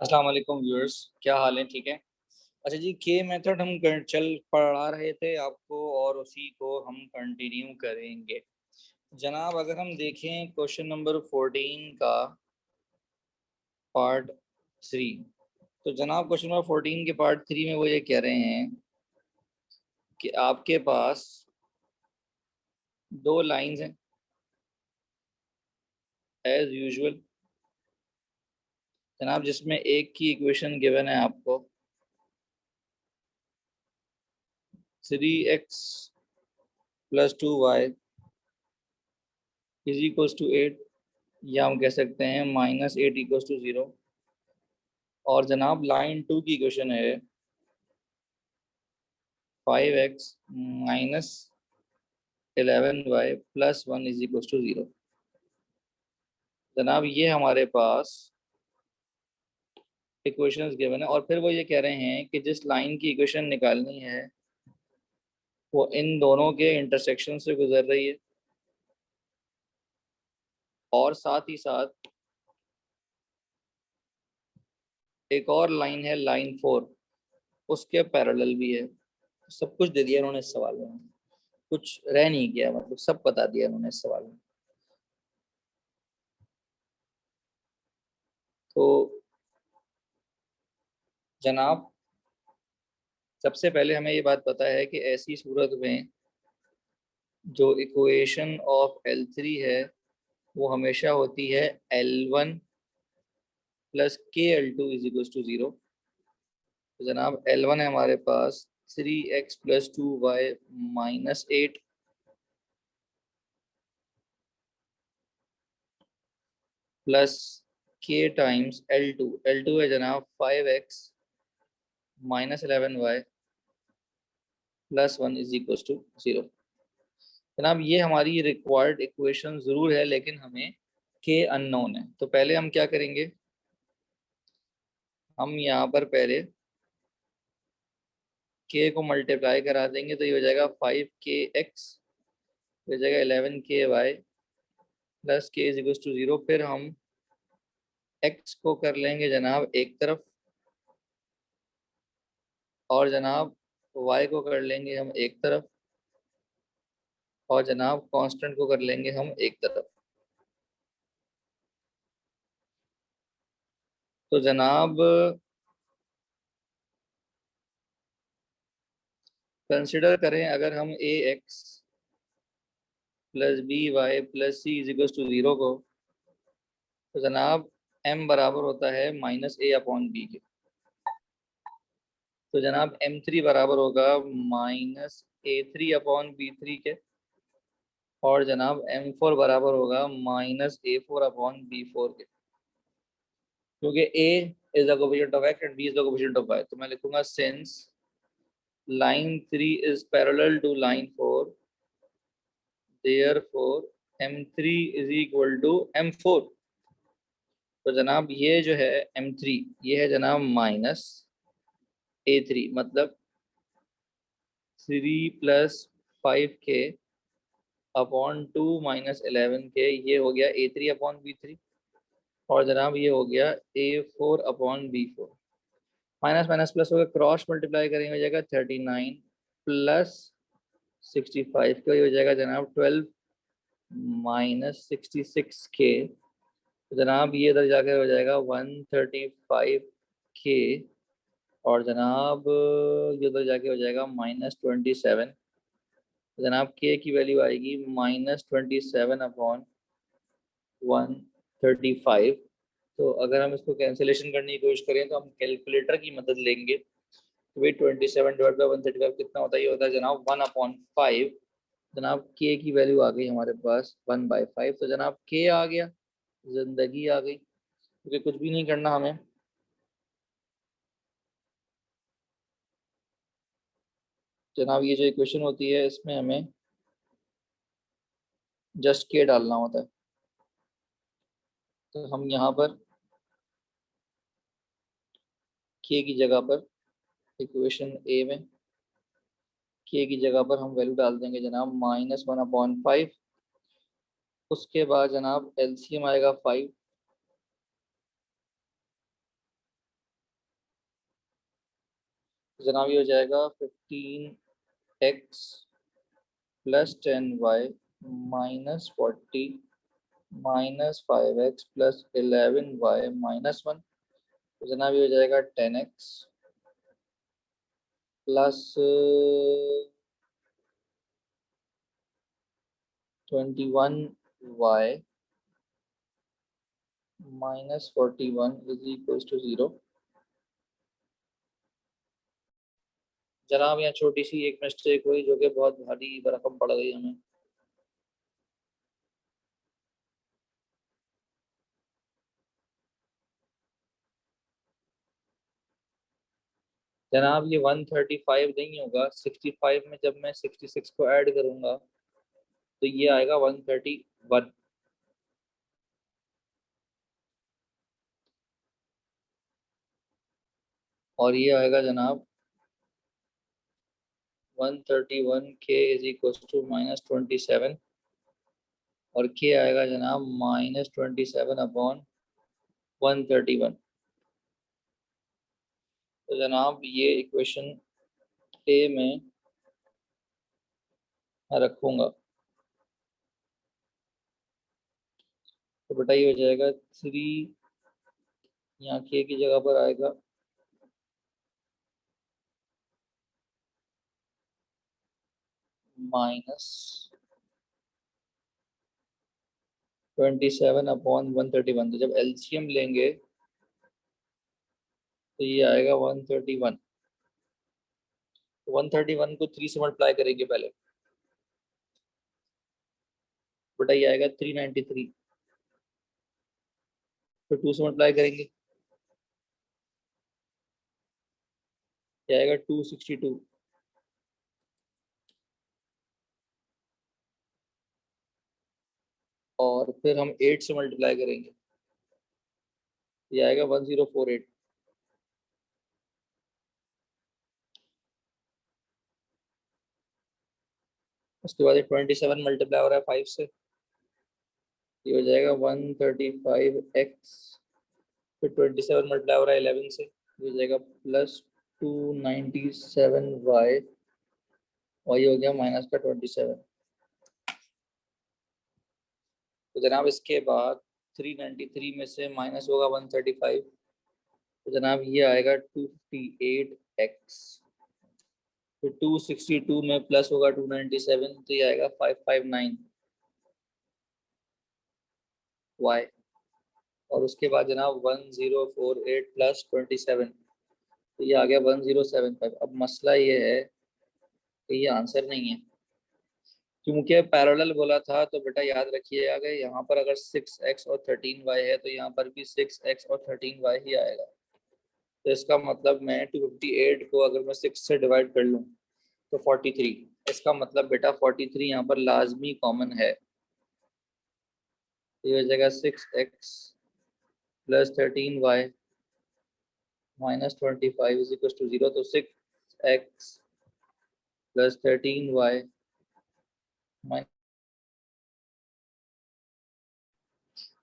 अस्सलाम वालेकुम व्यूअर्स, क्या हाल है? ठीक है। अच्छा जी, के मेथड हम चल पढ़ा रहे थे आपको और उसी को हम कंटिन्यू करेंगे। जनाब, अगर हम देखें क्वेश्चन नंबर 14 का पार्ट 3, तो जनाब क्वेश्चन नंबर 14 के पार्ट 3 में वो ये कह रहे हैं कि आपके पास दो लाइंस हैं एज यूजुअल जनाब, जिसमें एक की इक्वेशन गिवन है आपको 3x + 2y is equals to 8, या हम कह सकते हैं -8 इक्वल्स टू 0। और जनाब लाइन 2 की इक्वेशन है 5x - 11y + 1 is equals to 0। जनाब ये हमारे पास इक्वेशंस गिवन है और फिर वो ये कह रहे हैं कि जिस लाइन की इक्वेशन निकालनी है वो इन दोनों के इंटरसेक्शन से गुजर रही है और साथ ही साथ एक और लाइन है लाइन 4, उसके पैरेलल भी है। सब कुछ दे दिया इन्होंने इस सवाल में, कुछ रह नहीं गया, मतलब सब बता दिया इन्होंने इस सवाल में। तो जनाब सबसे पहले हमें ये बात पता है कि ऐसी सूरत में जो इक्वेशन ऑफ L3 है वो हमेशा होती है L1 + KL2 = 0। तो जनाब L1 है हमारे पास 3x + 2y - 8 plus k times L2। L2 है जनाब 5x - 11y + 1 = 0। जनाब ये हमारी रिक्वायर्ड इक्वेशन ज़रूर है, लेकिन हमें के अननोन है। तो पहले हम क्या करेंगे, हम यहाँ पर पहले के को मल्टीप्लाई करा देंगे तो ये हो जाएगा 5kx, हो जाएगा 11ky + k = 0। फिर हम x को कर लेंगे जनाब एक तरफ और जनाब y को कर लेंगे हम एक तरफ और जनाब कांस्टेंट को कर लेंगे हम एक तरफ। तो जनाब कंसिडर करें, अगर हम ax + by + c = 0 को, तो जनाब m बराबर होता है -a/b के। तो जनाब m3 बराबर होगा -a3/b3 के और जनाब m4 बराबर होगा -a4/b4 के, क्योंकि a is the coefficient of x and b is the coefficient of y। तो मैं लिखूंगा since line 3 is parallel to line 4, therefore m3 = m4। तो जनाब ये जो है m3 ये है जनाब -a3, मतलब 3 + 5k/2 - 11k, ये हो गया a3/b3 और जनाब ये हो गया a4/b4। माइनस माइनस प्लस हो गया, क्रॉस मल्टीप्लाई करेंगे हो जाएगा 39 + 65 का हो जाएगा जनाब 12 - 66k। तो जनाब ये इधर जाकर हो जाएगा 135k और जनाब ये उधर जाके हो जाएगा -27। तो जनाब के की वैल्यू आएगी -27/135। तो अगर हम इसको कैंसिलेशन करने की कोशिश करें तो हम कैलकुलेटर की मदद लेंगे। तो भाई 27/135 कितना होता है? ये होता है जनाब 1/5। जनाब के की वैल्यू आ गई हमारे पास 1/5। तो जनाब के आ गया, जिंदगी आ गई, क्योंकि कुछ भी नहीं करना हमें। जनाब ये जो इक्वेशन होती है इसमें हमें जस्ट के डालना होता है। तो हम यहाँ पर के की जगह पर इक्वेशन ए में के की जगह पर हम वैल्यू डाल देंगे जनाब -1/5। उसके बाद जनाब एलसीएम आएगा 5 जनाब ये हो जाएगा 15x plus 10y minus 40 minus 5x plus 11y minus 1। तो जनाब ये हो जाएगा 10x plus 21y minus 41 is equals to 0। जनाब यहाँ छोटी सी एक मिस्टेक हुई जो कि बहुत भारी भरकम पड़ गई हमें। जनाब ये 135 नहीं होगा, 65 में जब मैं 66 को ऐड करूंगा तो ये आएगा 131 और ये आएगा जनाब 131k is equal to minus 27 और k आएगा जनाब माइनस 27 अपॉन 131। तो जनाब ये इक्वेशन ए में मैं रखूंगा। तो बेटा ये हो जाएगा 3, यहाँ k की जगह पर आएगा माइनस 27 अपॉन 131। तो जब एलसीएम लेंगे तो ये आएगा 131। 131 को 3 से मल्टीप्लाई करेंगे पहले, बेटा ये आएगा 393। फिर 2 से मल्टीप्लाई करेंगे, ये आएगा 262। और फिर हम 8 से मल्टीप्लाई करेंगे, ये आएगा 1048। उसके बाद 27 मल्टीप्लाई हो रहा है 5 से, ये हो जाएगा 135x। फिर 27 मल्टीप्लाई हो रहा है 11 से, ये हो जाएगा प्लस 297y और ये हो गया माइनस का 27। तो जनाब इसके बाद 393 में से माइनस होगा 135, तो जनाब ये आएगा 258x। फिर 262 में प्लस होगा 297, तो ये आएगा 559y। और उसके बाद जनाब 1048 प्लस 27, तो ये आ गया 1075। अब मसला ये है कि ये आंसर नहीं है, क्योंकि पैरेलल बोला था। तो बेटा याद रखिएगा यहाँ पर अगर 6x और 13y है तो यहाँ पर भी 6x और 13y ही आएगा। तो इसका मतलब मैं 258 को अगर मैं 6 से डिवाइड कर लूँ तो 43। इसका मतलब बेटा 43 यहाँ पर लाजमी कॉमन है। तो ये हो जाएगा 6x plus 13y minus 25 is equal to 0। तो 6x plus 13y minus.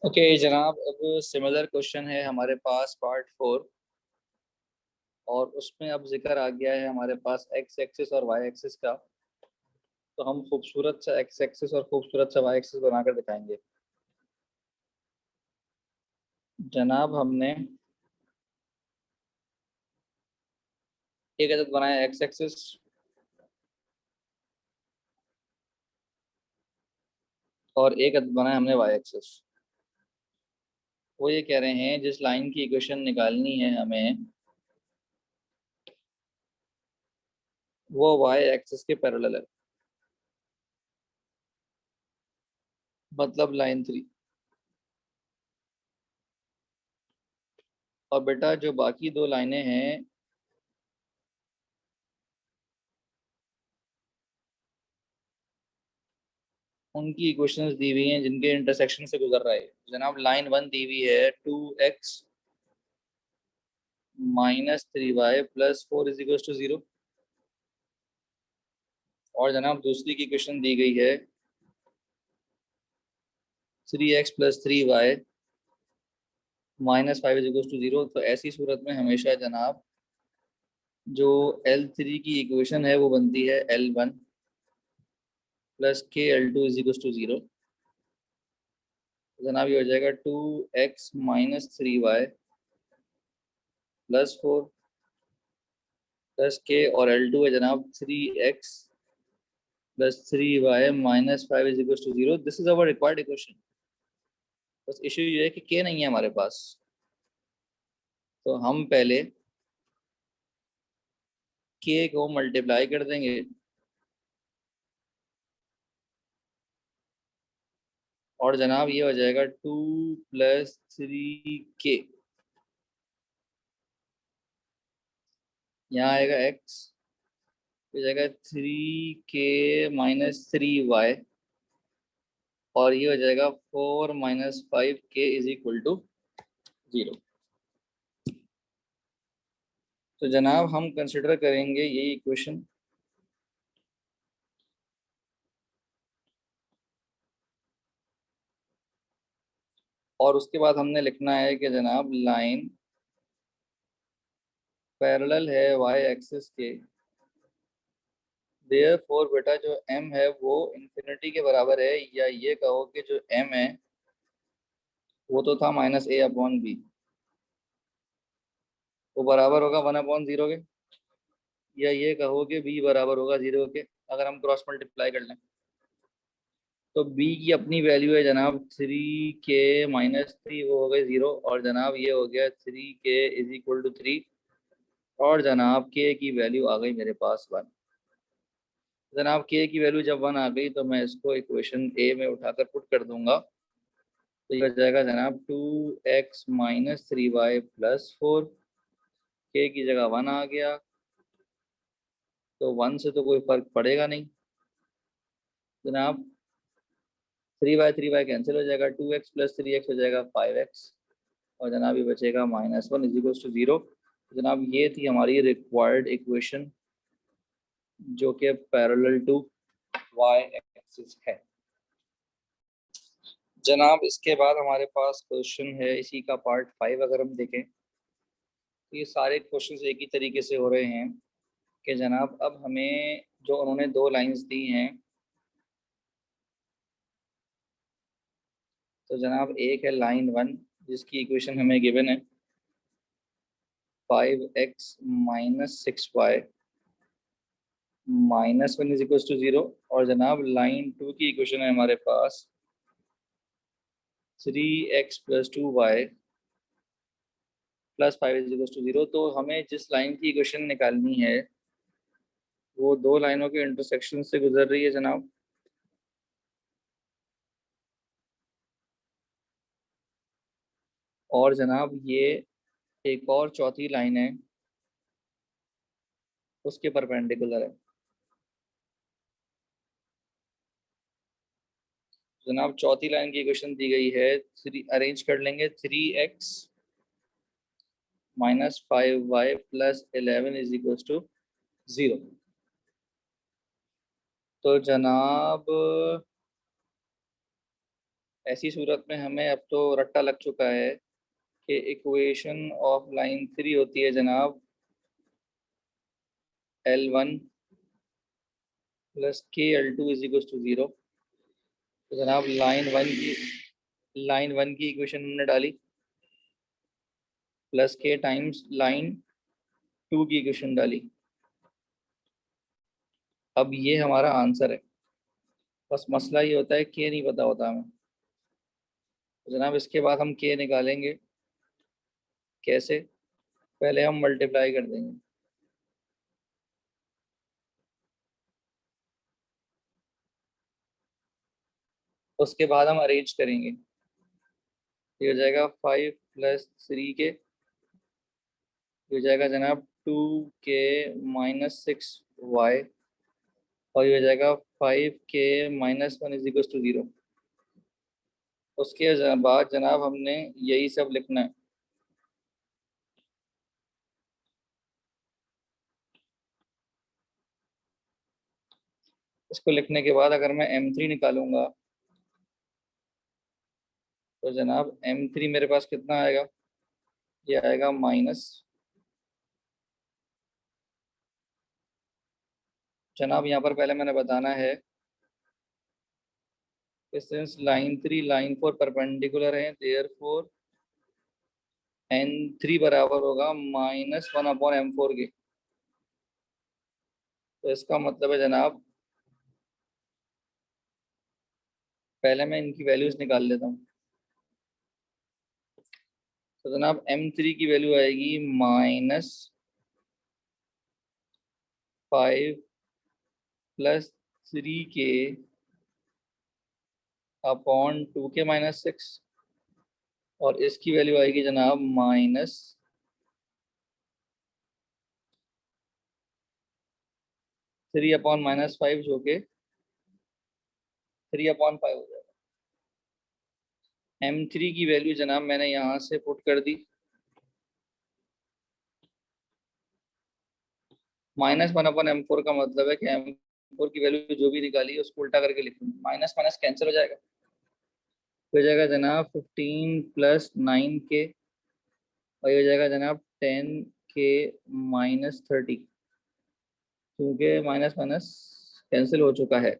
Okay जनाब, अब सिमिलर क्वेश्चन है हमारे पास पार्ट 4 और उसमें अब जिक्र आ गया है हमारे पास एक्स एक्सिस और वाई एक्सिस का। तो हम खूबसूरत सा एक्स एक्सिस और खूबसूरत सा वाई एक्सिस बनाकर दिखाएंगे। जनाब हमने एक अदद बनाया एक्स एक्सिस और एक अदद बनाया हमने वाई एक्सिस। वो ये कह रहे हैं जिस लाइन की इक्वेशन निकालनी है हमें वो वाई एक्सिस के पैरेलल है, मतलब लाइन 3। और बेटा जो बाकी दो लाइनें हैं उनकी इक्वेशंस दी हुई हैं जिनके इंटरसेक्शन से गुजर रहा है। जनाब लाइन 1 दी हुई है 2x minus 3y plus 4 is equal to 0। और जनाब दूसरी की क्वेश्चन दी गई है 3x plus 3y minus 5 is equal to 0। तो ऐसी सूरत में हमेशा जनाब जो L3 की इक्वेशन है वो बनती है L1 प्लस के L2 इज इक्वल टू 0। जनाब ये हो जाएगा 2x minus 3y plus 4 plus के, और L2 है जनाब 3x plus 3y minus 5 is equal to 0। This is our required equation. बस इशू ये है कि के नहीं है हमारे पास, तो हम पहले के को मल्टीप्लाई कर देंगे और जनाब ये हो जाएगा 2 प्लस 3k, यहाँ आएगा x, हो जाएगा 3k-3y, और ये हो जाएगा 4-5k इज इक्वल टू 0। तो जनाब हम कंसिडर करेंगे ये इक्वेशन, और उसके बाद हमने लिखना है कि जनाब लाइन पैरेलल है y एक्सिस के, देयरफॉर बेटा जो m है वो इन्फिनिटी के बराबर है, या ये कहो कि जो m है वो तो था -a/b, वो बराबर होगा 1/0 के, या ये कहो कि b बराबर होगा 0 के, अगर हम क्रॉस मल्टीप्लाई कर लें। तो b की अपनी वैल्यू है जनाब 3k-3, वो हो गए 0, और जनाब ये हो गया 3k इज इक्वल टू 3, और जनाब k की वैल्यू आ गई मेरे पास 1। जनाब k की वैल्यू जब 1 आ गई तो मैं इसको इक्वेशन a में उठाकर पुट कर दूंगा, तो ये हो जाएगा जनाब 2x minus 3y plus 4, k की जगह 1 आ गया, तो 1 से तो कोई फर्क पड़ेगा नहीं जनाब, 3y कैंसिल हो जाएगा, 2x प्लस 3x हो जाएगा 5x, और जनाब ये बचेगा -1 इज इक्वल टू 0। जनाब ये थी हमारी रिक्वायर्ड इक्वेशन जो कि पैरेलल टू y एक्सिस है। जनाब इसके बाद हमारे पास क्वेश्चन है इसी का पार्ट 5। अगर हम देखें तो ये सारे क्वेश्चंस एक ही तरीके से हो रहे हैं कि जनाब अब हमें जो उन्होंने दो लाइंस दी हैं, तो जनाब एक है लाइन 1 जिसकी इक्वेशन हमें गिवन है 5x minus 6y -1 is equal to 0, और जनाब लाइन 2 की इक्वेशन है हमारे पास 3x plus 2y plus 5 is equal to 0। तो हमें जिस लाइन की इक्वेशन निकालनी है वो दो लाइनों के इंटरसेक्शन से गुजर रही है जनाब, और जनाब ये एक और चौथी लाइन है उसके परपेंडिकुलर है। जनाब चौथी लाइन की इक्वेशन दी गई है, थ्री अरेंज कर लेंगे, 3x minus 5y plus 11 is equal to 0। तो जनाब ऐसी सूरत में हमें अब तो रट्टा लग चुका है कि इक्वेशन ऑफ लाइन 3 होती है जनाब L1 प्लस के L2 इज इक्वल टू 0। तो जनाब लाइन वन की इक्वेशन हमने डाली प्लस के टाइम्स लाइन 2 की इक्वेशन डाली, अब ये हमारा आंसर है। बस मसला ये होता है के नहीं पता होता हमें। तो जनाब इसके बाद हम के निकालेंगे कैसे, पहले हम मल्टीप्लाई कर देंगे, उसके बाद हम अरेंज करेंगे, ये हो जाएगा 5 प्लस 3 के, ये हो जाएगा जनाब 2k माइनस 6y, और ये हो जाएगा 5k-1 इज इक्वल टू 0। उसके बाद जनाब हमने यही सब लिखना है। इसको लिखने के बाद अगर मैं m3 निकालूंगा तो जनाब m3 मेरे पास कितना आएगा, ये आएगा जनाब यहाँ पर पहले मैंने बताना है कि सिंस लाइन 3 लाइन 4 परपेंडिकुलर है, देयरफॉर n3 बराबर होगा -1/m4 के। तो इसका मतलब है जनाब, पहले मैं इनकी वैल्यूज निकाल लेता हूँ। तो जनाब m3 की वैल्यू आएगी -5 + 3k अपॉन 2k - 6, और इसकी वैल्यू आएगी जनाब -3/-5, जो कि 3/5 हो जाएगा। m3 की वैल्यू जनाब मैंने यहाँ से पुट कर दी, -1/m4 का मतलब है कि m4 की वैल्यू जो भी निकाली है उसको उल्टा करके लिखूंगा, माइनस माइनस कैंसिल हो जाएगा, हो जाएगा जनाब 15 + 9k, और ये हो जाएगा जनाब 10k - 30, क्योंकि माइनस माइनस कैंसिल हो चुका है।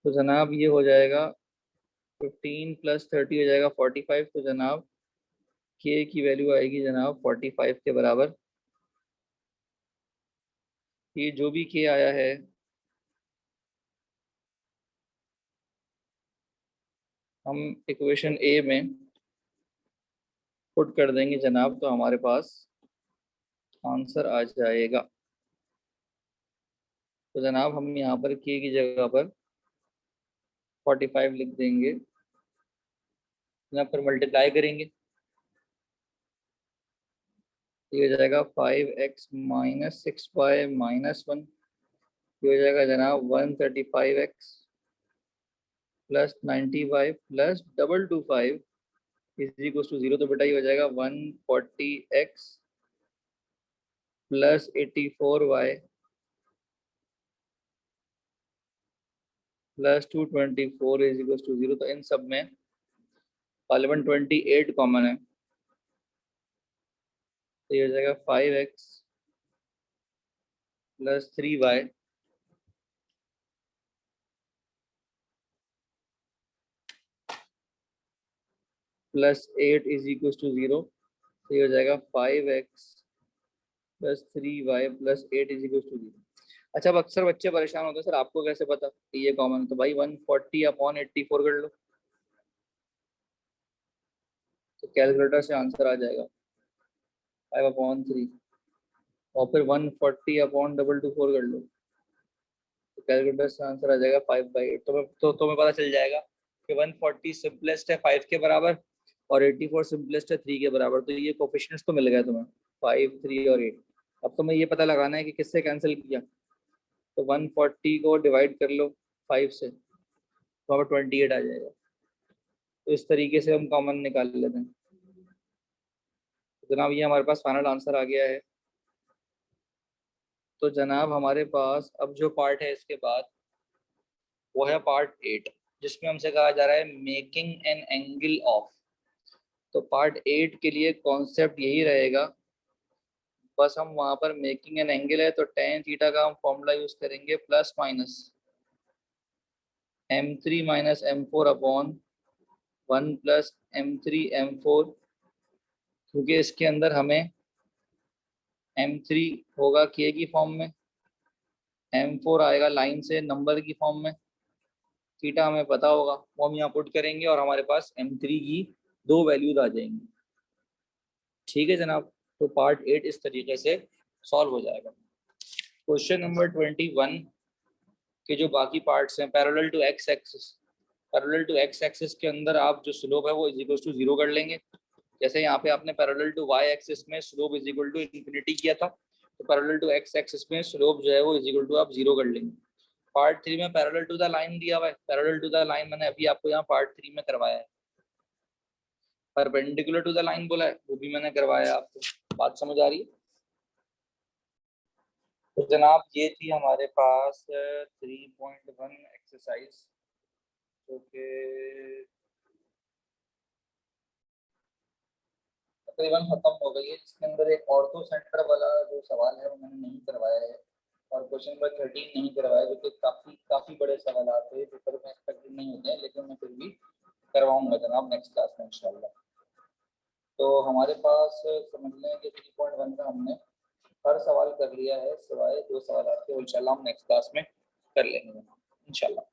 तो जनाब ये हो जाएगा 15 + 30 हो जाएगा 45। तो जनाब k की वैल्यू आएगी जनाब 45 के बराबर। ये जो भी k आया है हम इक्वेशन ए में पुट कर देंगे जनाब, तो हमारे पास आंसर आ जाएगा। तो जनाब हम यहाँ पर k की जगह पर 45 लिख देंगे, यहाँ पर मल्टीप्लाई करेंगे, ये हो जाएगा 5x - 6y - 1, ये हो जाएगा जनाब 135x + 90y + 225 = 0। तो बेटा ये हो जाएगा 140x + 84y + 224 = 0। तो इन सब में 128 कॉमन है, तो ये हो जाएगा 5x + 3y + 8 = 0। तो ये हो जाएगा 5x + 3y + 8 = 0। अच्छा, अब अक्सर बच्चे परेशान होते हैं, सर आपको कैसे पता कि ये कॉमन है? तो भाई 140/84 कर लो, तो कैलकुलेटर से आंसर आ जाएगा 5/3, और फिर 140/224 कर लो, तो कैलकुलेटर से आंसर आ जाएगा 5/8। तो तुम्हें पता चल जाएगा कि 140 सिंपलेस्ट है 5 के बराबर, और 84 सिंपलेस्ट है 3 के बराबर। तो ये कोफिशिएंट्स तो मिल गए तुम्हें, 5, 3 और 8। अब तुम्हें ये पता लगाना है कि किससे कैंसिल किया। तो 140 को डिवाइड कर लो 5 से, तो हमें 28 आ जाएगा। तो इस तरीके से हम कॉमन निकाल लेते हैं। तो जनाब ये हमारे पास फाइनल आंसर आ गया है। तो जनाब हमारे पास अब जो पार्ट है इसके बाद, वो है पार्ट 8, जिसमें हमसे कहा जा रहा है मेकिंग एन एंगल ऑफ। तो पार्ट 8 के लिए कॉन्सेप्ट यही रहेगा, बस हम वहां पर मेकिंग एन एंगल है तो tan थीटा का हम फॉर्मूला यूज करेंगे, +-m3 - m4/1 + m3 m4, क्योंकि इसके अंदर हमें m3 होगा k की फॉर्म में, m4 आएगा लाइन से नंबर की फॉर्म में, थीटा हमें पता होगा, वो हम यहाँ पुट करेंगे और हमारे पास m3 की दो वैल्यूज आ जाएंगी। ठीक है जनाब, तो पार्ट 8 इस तरीके से सॉल्व हो जाएगा। क्वेश्चन नंबर 21 के जो बाकी पार्ट्स हैं, parallel to X axis, parallel to X axis के अंदर आप जो स्लोप है वो = 0 कर लेंगे। जैसे यहाँ पे आपने पैरेलल टू वाई एक्सिस में स्लोप =∞ किया था, तो पैरेलल टू एक्स एक्सिस में स्लोप जो है वो = आप 0 कर लेंगे। पार्ट 3 में पैरेलल टू द लाइन दिया हुआ है, पैरेलल टू द लाइन मैंने अभी आपको यहाँ पार्ट 3 में करवाया है। परपेंडिकुलर टू द लाइन बोला है, वो भी मैंने करवाया है आपको। बात समझ आ रही है? तो जनाब ये थी हमारे पास 3.1 एक्सरसाइज, जो कि तकरीबन खत्म हो गई है। इसके अंदर एक ऑर्थो सेंटर वाला जो सवाल है वो मैंने नहीं करवाया है, और क्वेश्चन नंबर 13 नहीं करवाया, जो कि काफी बड़े सवाल आते हैं, पेपर में एक्सपेक्टेड नहीं होते हैं, लेकिन मैं फिर भी करवाऊंगा जनाब नेक्स्ट क्लास में इंशाल्लाह। तो हमारे पास समझ लें कि 3.1 का हमने हर सवाल कर लिया है, सिवाय 2 सवाल आपके, इंशाल्लाह हम नेक्स्ट क्लास में कर लेंगे इंशाल्लाह।